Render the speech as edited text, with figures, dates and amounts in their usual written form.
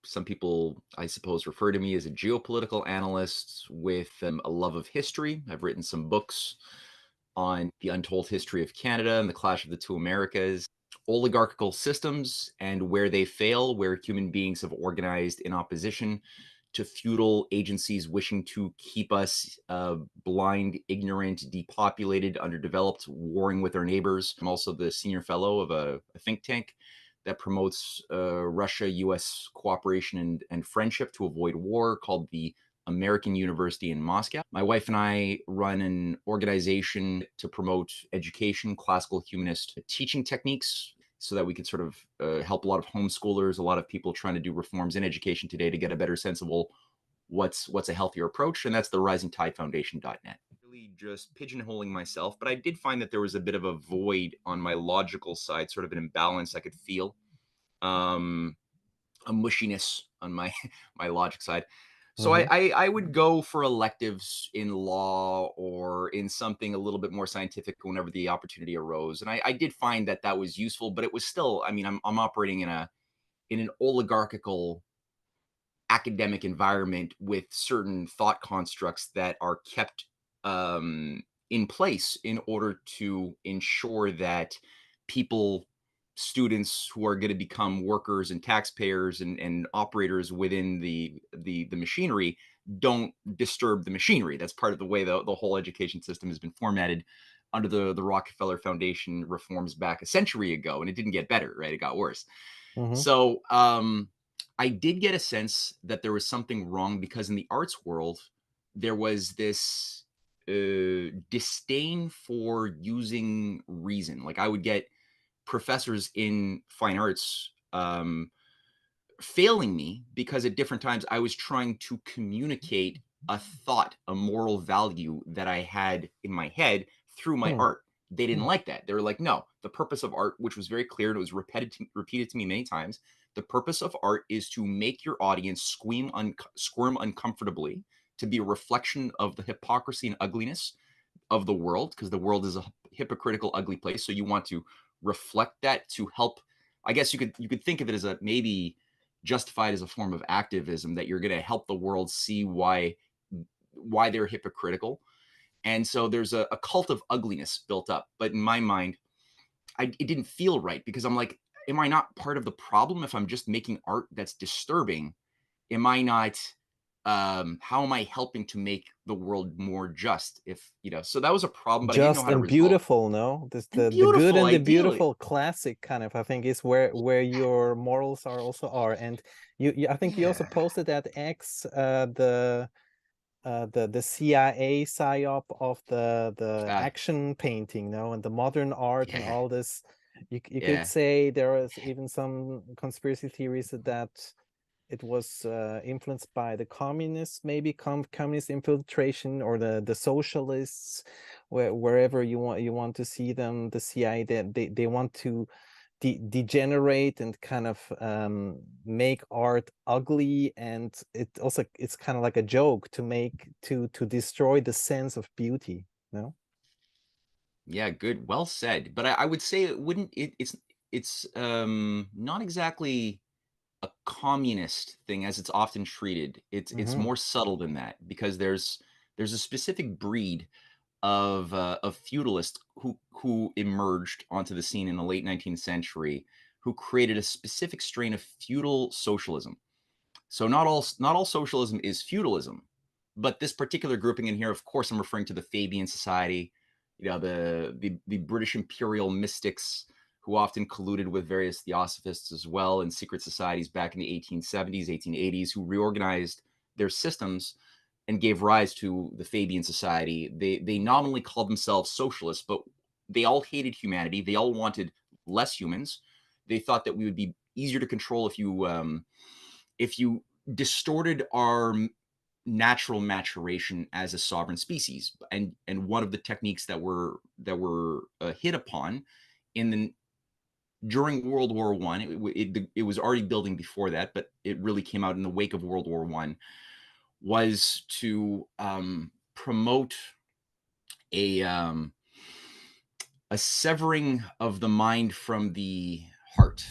Some people, I suppose, refer to me as a geopolitical analyst with a love of history. I've written some books on the untold history of Canada and the clash of the two Americas, oligarchical systems and where they fail, where human beings have organized in opposition to feudal agencies wishing to keep us blind, ignorant, depopulated, underdeveloped, warring with our neighbors. I'm also the senior fellow of a think tank that promotes Russia-US cooperation and friendship to avoid war, called the American University in Moscow. My wife and I run an organization to promote education, classical humanist teaching techniques, so that we can sort of help a lot of homeschoolers, a lot of people trying to do reforms in education today to get a better sense of, well, what's a healthier approach, and that's the risingtidefoundation.net. Really just pigeonholing myself, but I did find that there was a bit of a void on my logical side, sort of an imbalance I could feel, um, a mushiness on my my logic side. So I, Hmm. I I would go for electives in law or in something a little bit more scientific whenever the opportunity arose, and I did find that that was useful, but it was still, I mean, I'm operating in an oligarchical academic environment with certain thought constructs that are kept in place in order to ensure that people, students who are going to become workers and taxpayers and operators within the machinery, don't disturb the machinery. That's part of the way the whole education system has been formatted under the Rockefeller Foundation reforms back a century ago, and it didn't get better, right? It got worse. Hmm. So I did get a sense that there was something wrong because in the arts world, there was this disdain for using reason. Like I would get professors in fine arts failing me because at different times I was trying to communicate a thought, a moral value that I had in my head through my Hmm. art. They didn't like that. They were like, no, the purpose of art, which was very clear and it was repeated to me many times, the purpose of art is to make your audience squirm uncomfortably, to be a reflection of the hypocrisy and ugliness of the world, because the world is a hypocritical, ugly place. So you want to reflect that to help. I guess you could think of it as a maybe justified as a form of activism, that you're going to help the world see why they're hypocritical. And so there's a cult of ugliness built up. But in my mind, it didn't feel right because I'm like, am I not part of the problem if I'm just making art that's disturbing? Am I not, how am I helping to make the world more just? If you know, so that was a problem, but I didn't know Just how to and resolve it. beautiful, no? This And the good beautiful, and the ideally. beautiful classic kind of, I think, is where your morals are also are. And you I think you also Yeah. posted that X, the CIA psyop of the Uh, action painting, no, and the modern art and yeah, all this. You could yeah, say there is even some conspiracy theories that it was influenced by the communists, maybe communist infiltration, or the socialists, wherever you want to see them. The CIA, they want to degenerate and kind of make art ugly, and it's kind of like a joke to make to destroy the sense of beauty, no? yeah. Good, well said. But I would say it wouldn't. It's not exactly a communist thing as it's often treated. It's Hmm. more subtle than that because there's a specific breed of feudalists who emerged onto the scene in the late 19th century, who created a specific strain of feudal socialism. So not all socialism is feudalism, but this particular grouping in here, of course, I'm referring to the Fabian Society, the British imperial mystics who often colluded with various theosophists as well in secret societies back in the 1870s, 1880s, who reorganized their systems and gave rise to the Fabian Society. They nominally called themselves socialists, but they all hated humanity. They all wanted less humans. They thought that we would be easier to control if you distorted our natural maturation as a sovereign species. And one of the techniques that were hit upon in the during World War One, it was already building before that, but it really came out in the wake of World War One, was to promote a um, a severing of the mind from the heart.